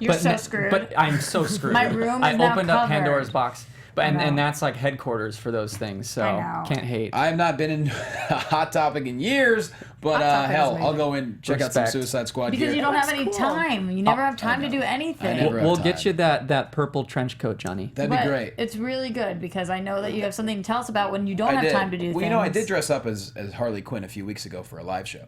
You're so screwed. But I'm so screwed. My room is I now opened up covered. Pandora's box. But and that's like headquarters for those things, so I know. can't hate. I have not been in Hot Topic in years, but Topic is hell, amazing. I'll go in, check out some Respect. Suicide Squad Because gear. you don't have any cool. time. You never have time to do anything. I never have We'll time. get you that purple trench coat, Johnny. That'd But be great. it's really good because I know that you have something to tell us about when you don't I have did. time to do well, things. I did dress up as Harley Quinn a few weeks ago for a live show.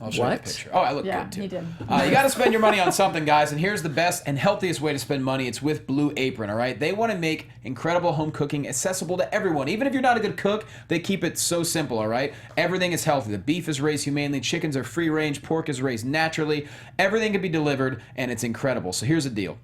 I'll show you a What? picture. Oh, I look Yeah, good too. he did. You got to spend your money on something, guys, and here's the best and healthiest way to spend money. It's with Blue Apron, all right? They want to make incredible home cooking accessible to everyone. Even if you're not a good cook, they keep it so simple, all right? Everything is healthy. The beef is raised humanely, chickens are free range, pork is raised naturally. Everything can be delivered, and it's incredible. So here's the deal.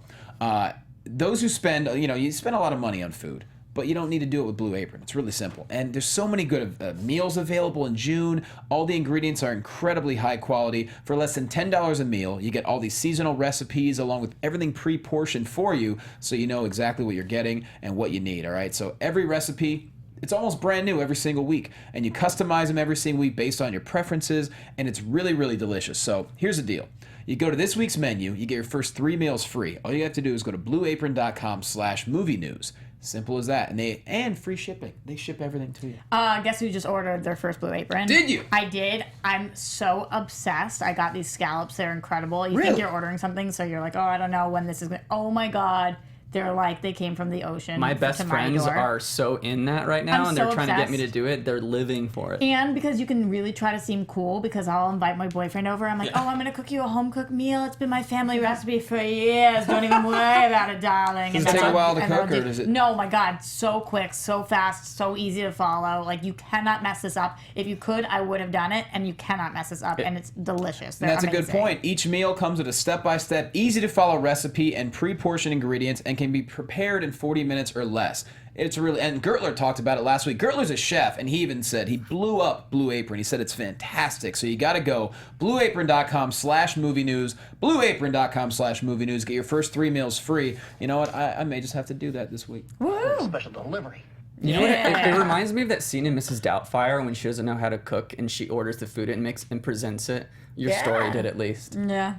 Those who spend, you spend a lot of money on food, but you don't need to do it with Blue Apron. It's really simple. And there's so many good meals available in June. All the ingredients are incredibly high quality. For less than $10 a meal, you get all these seasonal recipes along with everything pre-portioned for you so you know exactly what you're getting and what you need, all right? So every recipe, it's almost brand new every single week. And you customize them every single week based on your preferences, and it's really, really delicious. So here's the deal. You go to this week's menu, you get your first 3 meals free. All you have to do is go to blueapron.com/movie news. Simple as that. And free shipping. They ship everything to you. Guess who just ordered their first Blue Apron? Did you? I did. I'm so obsessed. I got these scallops. They're incredible. You Really? think you're ordering something, so you're like, oh, I don't know when this is going to... Oh, my God. They're like, they came from the ocean. My best to my friends door. are so in that right now, I'm and they're so trying to get me to obsessed. do it. They're living for it. And because you can really try to seem cool, because I'll invite my boyfriend over. I'm like, oh, I'm going to cook you a home-cooked meal. It's been my family recipe for years. Don't even worry about it, darling. Does it take a while to cook, or does it... No, my God, so quick, so fast, so easy to follow. Like, you cannot mess this up. If you could, I would have done it, and you cannot mess this up, and it's delicious. And that's a good amazing. point. Each meal comes with a step-by-step, easy-to-follow recipe and pre-portioned ingredients and can be prepared in 40 minutes or less. It's really, and Gertler talked about it last week. Gertler's a chef, and he even said he blew up Blue Apron. He said it's fantastic. So you got to go blueapron.com/movie news, blueapron.com/movie news. Get your first 3 meals free. You know what? I may just have to do that this week. Woo! Special delivery. You know what? It reminds me of that scene in Mrs. Doubtfire when she doesn't know how to cook and she orders the food and presents it. Your story did at least. Yeah,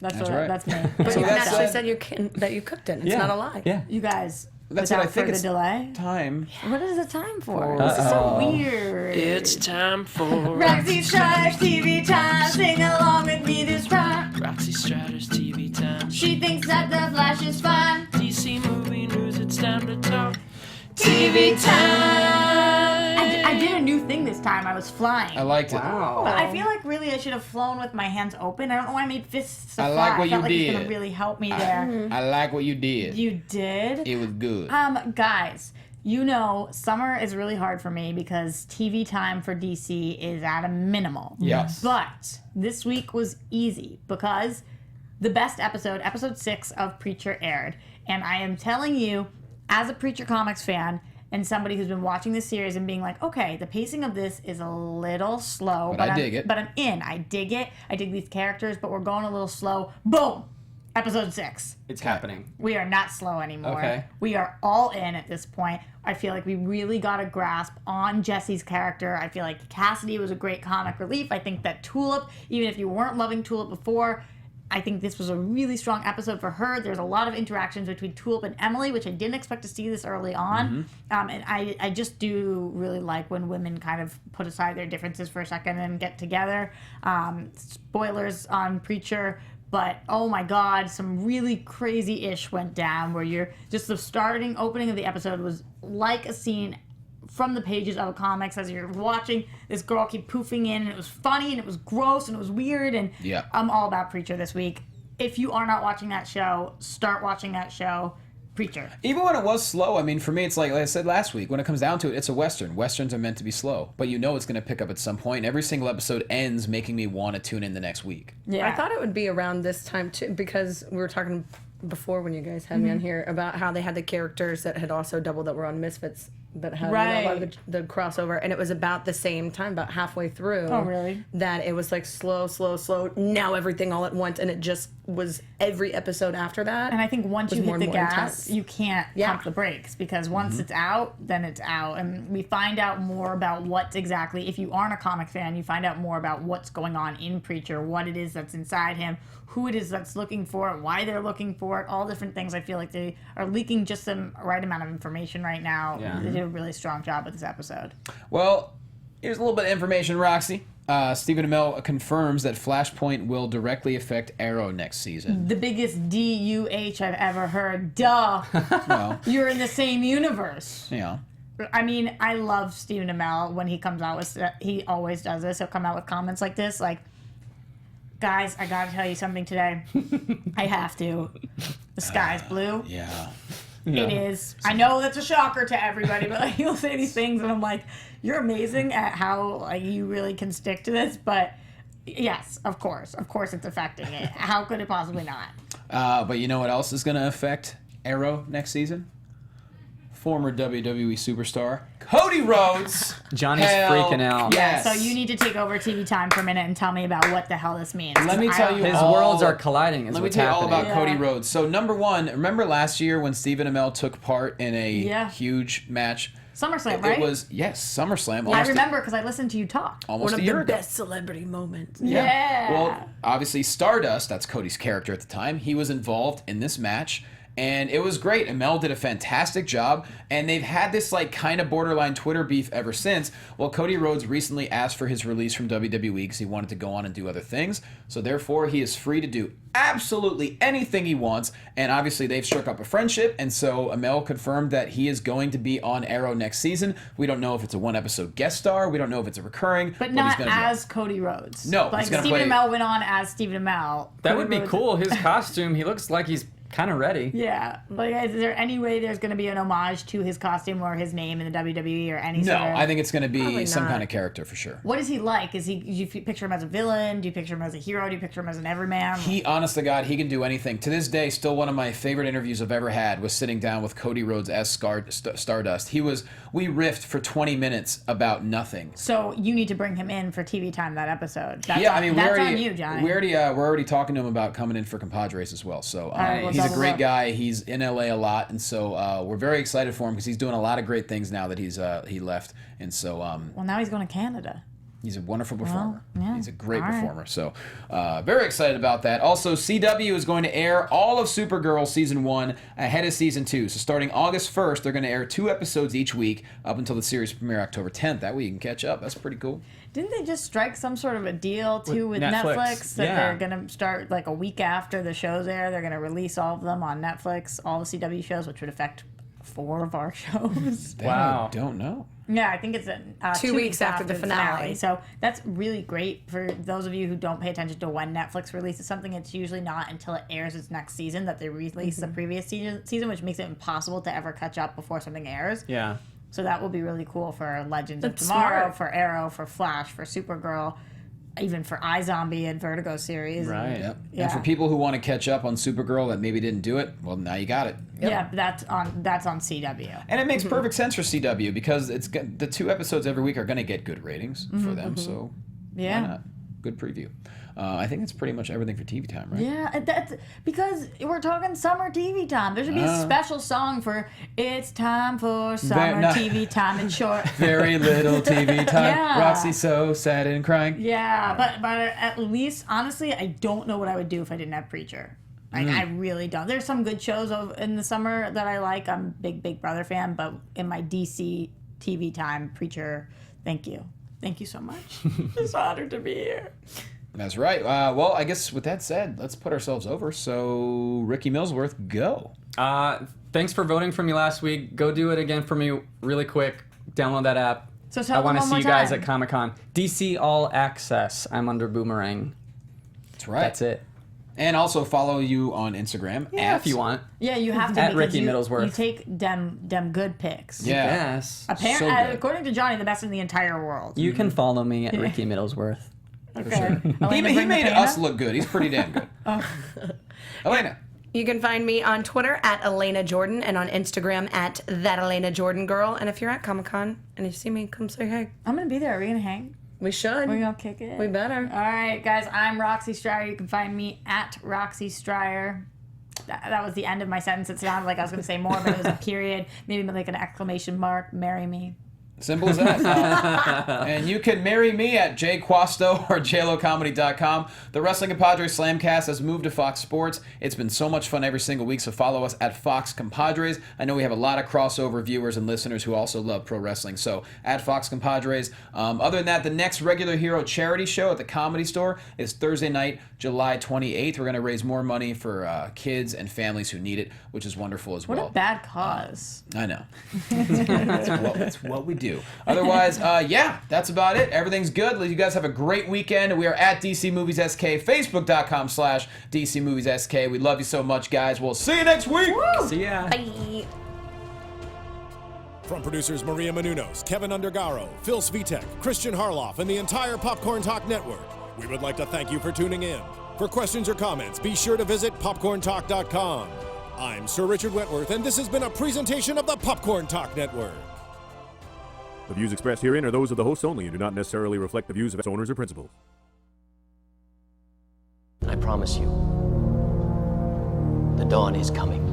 That's right. That's me. But you that actually said- said that you cooked it. It's not a lie. Yeah. You guys, That's what without I think further it's delay. time. What is the time for? This is so weird. It's time for Roxy Striar's TV time. Sing along with me this time. Roxy Striar's TV time. She thinks that the Flash is fun. DC movie news, it's time to talk. TV time. I did a new thing this time. I was flying. I liked it. But I feel like really I should have flown with my hands open. I don't know why I made fists to I fly. like what I felt you like it's did. gonna really help me there. I like what you did. You did? It was good. Guys, you know, summer is really hard for me because TV time for DC is at a minimal. Yes. But this week was easy because the best episode 6 of Preacher aired. And I am telling you, as a Preacher Comics fan and somebody who's been watching this series and being like, okay, the pacing of this is a little slow. But I dig it. But I'm in. I dig it. I dig these characters, but we're going a little slow. Boom! Episode 6. It's happening. We are not slow anymore. Okay. We are all in at this point. I feel like we really got a grasp on Jesse's character. I feel like Cassidy was a great comic relief. I think that Tulip, even if you weren't loving Tulip before, I think this was a really strong episode for her. There's a lot of interactions between Tulip and Emily, which I didn't expect to see this early on. And I just do really like when women kind of put aside their differences for a second and get together. Spoilers on Preacher, but oh my God, some really crazy ish went down where you're just the opening of the episode was like a scene from the pages of a comics as you're watching this girl keep poofing in, and it was funny and it was gross and it was weird, and Yeah. I'm all about Preacher this week. If you are not watching that show, start watching that show, Preacher. Even when it was slow, I mean, for me, it's like I said last week, when it comes down to it, it's a Western. Westerns are meant to be slow, but you know it's going to pick up at some point. Every single episode ends making me want to tune in the next week. Yeah. I thought it would be around this time too, because we were talking before when you guys had me on here about how they had the characters that had also doubled that were on Misfits that had a lot of the crossover, and it was about the same time, about halfway through. Oh, really? That it was like slow. Now everything all at once, and it just was every episode after that. And I think once was you more hit and the more gas, intense. you can't pump the brakes, because once it's out, then it's out. And we find out more about what exactly, if you aren't a comic fan, you find out more about what's going on in Preacher, what it is that's inside him, who it is that's looking for it, why they're looking for it, all different things. I feel like they are leaking just the right amount of information right now. Yeah. They did a really strong job with this episode. Well, here's a little bit of information, Roxy. Stephen Amell confirms that Flashpoint will directly affect Arrow next season. The biggest DUH I've ever heard. Duh. Well, You're in the same universe. you know. I mean, I love Stephen Amell when he comes out with, he always does this. He'll come out with comments like this, like, guys, I gotta tell you something today. I have to. The sky's blue. Yeah. It is. I know that's a shocker to everybody, but like, he'll say these things, and I'm like, you're amazing at how like you really can stick to this. But yes, of course, it's affecting it. How could it possibly not? But you know what else is going to affect Arrow next season? Former WWE superstar Cody Rhodes. Johnny's Hell freaking out. Yes. So you need to take over TV time for a minute and tell me about what the hell this means. Let me tell you His all- worlds are colliding. Is Let me what's tell you all happening. about Cody Rhodes. So number one, remember last year when Stephen Amell took part in a huge match? SummerSlam, right? It was, yes, SummerSlam. I almost remember because I listened to you talk. almost One a of year the ago. best celebrity moments. Yeah. Well, obviously Stardust, that's Cody's character at the time, he was involved in this match, and it was great. Amell did a fantastic job, and they've had this like kind of borderline Twitter beef ever since. Well, Cody Rhodes recently asked for his release from WWE because he wanted to go on and do other things, so therefore he is free to do absolutely anything he wants, and obviously they've struck up a friendship, and so Amell confirmed that he is going to be on Arrow next season. We don't know if it's a one-episode guest star, we don't know if it's a recurring, but not he's gonna as Cody Rhodes. No, like he's gonna Stephen play... Amell went on as Stephen Amell. That Cody would be Rhodes- cool. His costume, he looks like he's kind of ready. Yeah. Like, is there any way there's going to be an homage to his costume or his name in the WWE or any No, sort of... I think it's going to be Probably some not. kind of character for sure. What is he like? Do you picture him as a villain? Do you picture him as a hero? Do you picture him as an everyman? He, honest to God, he can do anything. To this day, still one of my favorite interviews I've ever had was sitting down with Cody Rhodes as Stardust. We riffed for 20 minutes about nothing. So you need to bring him in for TV time that episode. That's Yeah, on, I mean, that's on you, Johnny. we're already talking to him about coming in for Compadres as well. So right, we'll he's a double great up. guy. He's in LA a lot, and so we're very excited for him because he's doing a lot of great things now that he left. And so Well, now he's going to Canada. he's a wonderful performer. yeah. He's a great All right. performer. So very excited about that. Also, CW is going to air all of Supergirl Season 1 ahead of Season 2. So starting August 1st, they're going to air 2 episodes each week up until the series premiere October 10th. That way you can catch up. That's pretty cool. Didn't they just strike some sort of a deal, too, with Netflix? That they're going to start, like, a week after the shows air, they're going to release all of them on Netflix, all the CW shows, which would affect 4 of our shows. Wow. I don't know. Yeah, I think it's 2 weeks after the finale. So that's really great for those of you who don't pay attention to when Netflix releases something. It's usually not until it airs its next season that they release the previous season, which makes it impossible to ever catch up before something airs. Yeah. So that will be really cool for Legends of That's Tomorrow, smart. for Arrow, for Flash, for Supergirl, even for iZombie and Vertigo series. Right. Yep. Yeah. And for people who want to catch up on Supergirl that maybe didn't do it, well, now you got it. Yeah, that's on CW. And it makes perfect sense for CW because the 2 episodes every week are going to get good ratings for them. So Yeah. why not? Good preview. I think that's pretty much everything for TV time, right? Yeah, that's because we're talking summer TV time. There should be a special song for "It's Time for Summer no. TV Time" in short. Very little TV time. Yeah. Roxy so sad and crying. Yeah, but at least honestly, I don't know what I would do if I didn't have Preacher. Like I really don't. There's some good shows in the summer that I like. I'm a big Brother fan, but in my DC TV time, Preacher. Thank you so much. Just honored to be here. That's right. Well, I guess with that said, let's put ourselves over. So, Ricky Millsworth, go. Thanks for voting for me last week. Go do it again for me really quick. Download that app. So tell I want to them see one you more guys time. at Comic-Con. DC All Access. I'm under Boomerang. That's right. That's it. And also follow you on Instagram. Yeah, if you want. Yeah, you have to At because Ricky you Middlesworth. take them good picks. Yeah. Yes. Apparently, So good. according to Johnny, the best in the entire world. You can follow me at Ricky Middlesworth. Okay. He Elena, bring made the us pana? look good. He's pretty damn good. Elena. You can find me on Twitter at Elena Jordan and on Instagram at That Elena Jordan Girl. And if you're at Comic-Con and you see me, come say hey. I'm gonna be there. Are we gonna hang? We should. We're gonna kick it. We better. All right, guys. I'm Roxy Striar. You can find me at Roxy Striar. That was the end of my sentence. It sounded like I was gonna say more, but it was a period. Maybe like an exclamation mark. Marry me. Simple as that. And you can marry me at jquasto or jlocomedy.com. The Wrestling Compadres Slamcast has moved to Fox Sports. It's been so much fun every single week, so follow us at Fox Compadres. I know we have a lot of crossover viewers and listeners who also love pro wrestling, so at Fox Compadres. Other than that, the next Regular Hero charity show at the Comedy Store is Thursday night, July 28th. We're going to raise more money for kids and families who need it, which is wonderful as What well. a bad cause. I know. That's what we do. Otherwise, yeah, that's about it. Everything's good. You guys have a great weekend. We are at DC Movies SK, Facebook.com/DC Movies SK. We love you so much, guys. We'll see you next week. See ya. Bye. From producers Maria Menounos, Kevin Undergaro, Phil Svitek, Kristian Harloff, and the entire Popcorn Talk Network, we would like to thank you for tuning in. For questions or comments, be sure to visit popcorntalk.com. I'm Sir Richard Wentworth, and this has been a presentation of the Popcorn Talk Network. The views expressed herein are those of the hosts only and do not necessarily reflect the views of its owners or principals. I promise you, the dawn is coming.